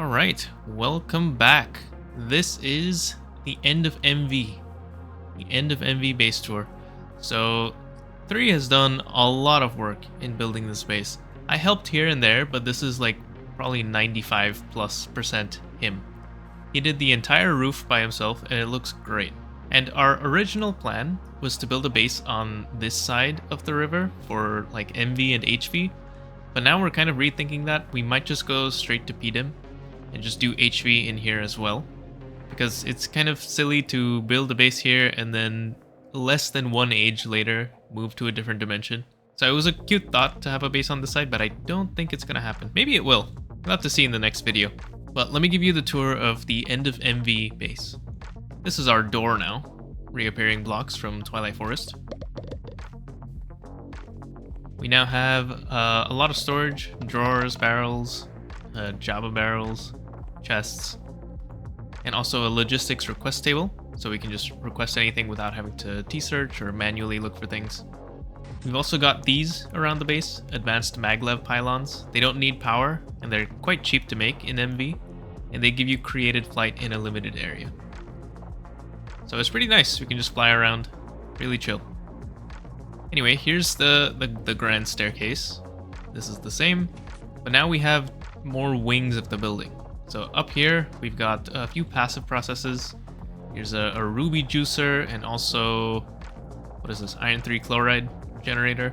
Alright, welcome back. This is the end of MV. The end of MV base tour. So, 3 has done a lot of work in building this base. I helped here and there, but this is like probably 95+% him. He did the entire roof by himself and it looks great. And our original plan was to build a base on this side of the river for like MV and HV. But now we're kind of rethinking that. We might just go straight to PDIM and just do HV in here as well. Because it's kind of silly to build a base here and then less than 1 age later move to a different dimension. So it was a cute thought to have a base on this side, but I don't think it's gonna happen. Maybe it will. We'll have to see in the next video. But let me give you the tour of the end of MV base. This is our door now. Reappearing blocks from Twilight Forest. We now have a lot of storage, drawers, barrels, Java barrels, chests, and also a logistics request table, so we can just request anything without having to T-search or manually look for things. We've also got these around the base, advanced maglev pylons. They don't need power, and they're quite cheap to make in MV, and they give you created flight in a limited area. So it's pretty nice, we can just fly around, really chill. Anyway, here's the grand staircase. This is the same, but now we have more wings of the building. So up here, we've got a few passive processes. Here's a ruby juicer and also, what is this, iron 3 chloride generator.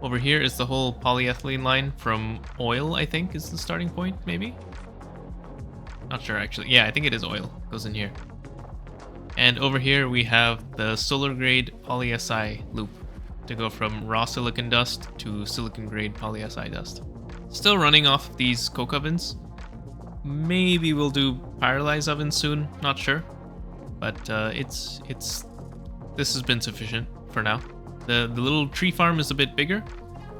Over here is the whole polyethylene line from oil, I think is the starting point, maybe? Not sure actually. Yeah, I think it is oil, goes in here. And over here we have the solar grade poly-Si loop to go from raw silicon dust to silicon grade poly-Si dust. Still running off these coke ovens. Maybe we'll do pyrolyze ovens soon, not sure. But this has been sufficient for now. The little tree farm is a bit bigger,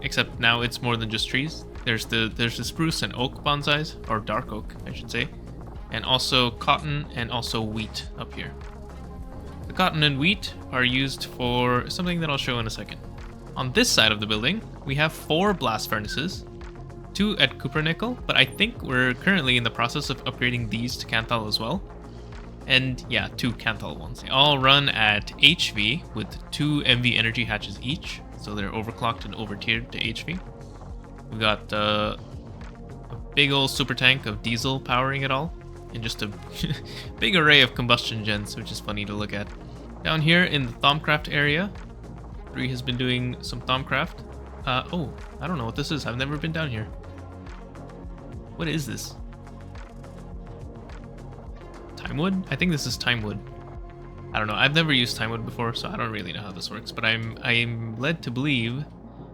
except now it's more than just trees. There's the spruce and oak bonsais, or dark oak, I should say, and also cotton and also wheat up here. The cotton and wheat are used for something that I'll show in a second. On this side of the building, we have 4 blast furnaces, 2 at Cupronickel, but I think we're currently in the process of upgrading these to Canthal as well. And yeah, 2 Canthal ones. They all run at HV with 2 MV energy hatches each, so they're overclocked and overtiered to HV. We've got a big old super tank of diesel powering it all, and just a big array of combustion gens, which is funny to look at. Down here in the Thaumcraft area, 3 has been doing some Thaumcraft. Oh, I don't know what this is. I've never been down here. What is this? Time wood? I think this is time wood. I don't know. I've never used time wood before, so I don't really know how this works. But I'm led to believe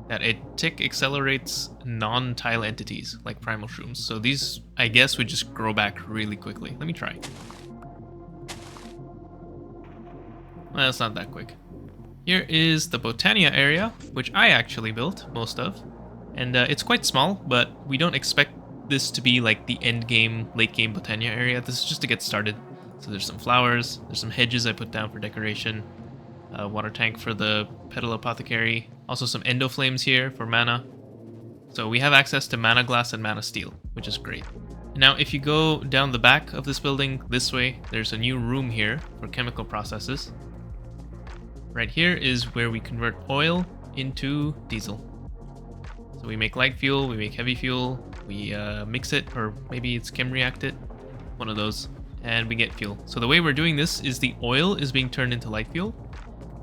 that a tick accelerates non-tile entities like primal shrooms. So these, I guess, would just grow back really quickly. Let me try. Well, it's not that quick. Here is the Botania area, which I actually built most of. And it's quite small, but we don't expect this to be like the end game, late game Botania area. This is just to get started. So there's some flowers, there's some hedges I put down for decoration, a water tank for the Petal Apothecary, also some endo flames here for mana. So we have access to mana glass and mana steel, which is great. Now if you go down the back of this building this way, there's a new room here for chemical processes. Right here is where we convert oil into diesel. So we make light fuel, we make heavy fuel, we mix it, or maybe it's chem react it, one of those, and we get fuel. So the way we're doing this is the oil is being turned into light fuel,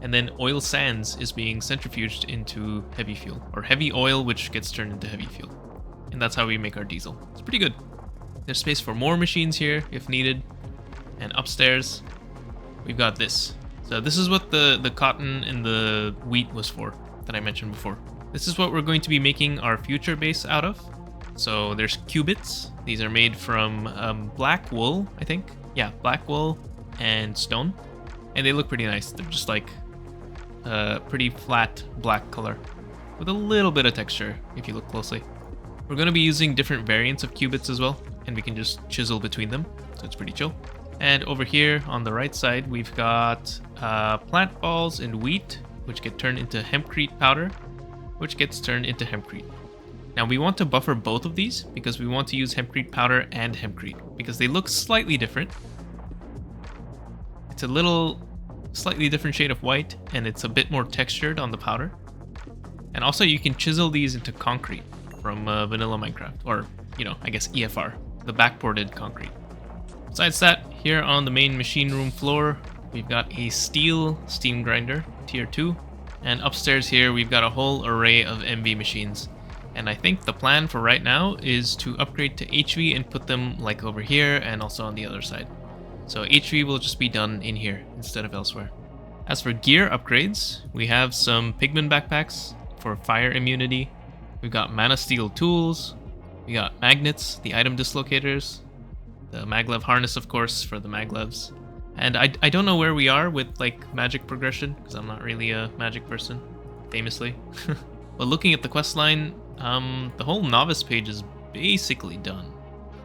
and then oil sands is being centrifuged into heavy fuel, or heavy oil which gets turned into heavy fuel. And that's how we make our diesel. It's pretty good. There's space for more machines here if needed, and upstairs we've got this. So this is what the cotton and the wheat was for, that I mentioned before. This is what we're going to be making our future base out of. So there's cubits. These are made from black wool, I think. Yeah, black wool and stone. And they look pretty nice. They're just like pretty flat black color with a little bit of texture if you look closely. We're going to be using different variants of cubits as well, and we can just chisel between them. So it's pretty chill. And over here on the right side, we've got plant balls and wheat, which get turned into hempcrete powder, which gets turned into hempcrete. Now we want to buffer both of these because we want to use hempcrete powder and hempcrete because they look slightly different. It's a little slightly different shade of white and it's a bit more textured on the powder. And also you can chisel these into concrete from vanilla Minecraft, or, you know, I guess EFR, the backported concrete. Besides that, here on the main machine room floor, we've got a steel steam grinder, tier 2. And upstairs here, we've got a whole array of MV machines. And I think the plan for right now is to upgrade to HV and put them like over here and also on the other side. So HV will just be done in here instead of elsewhere. As for gear upgrades, we have some pigment backpacks for fire immunity. We've got mana steel tools. We got magnets, the item dislocators. The maglev harness, of course, for the maglevs. And I don't know where we are with like magic progression, because I'm not really a magic person, famously. But looking at the questline, the whole novice page is basically done,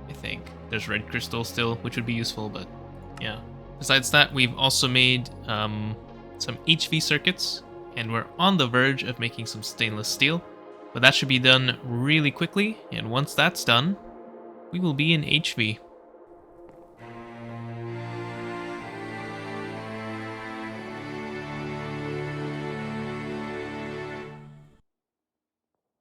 I think. There's red crystal still, which would be useful, but yeah. Besides that, we've also made some HV circuits, and we're on the verge of making some stainless steel. But that should be done really quickly, and once that's done, we will be in HV.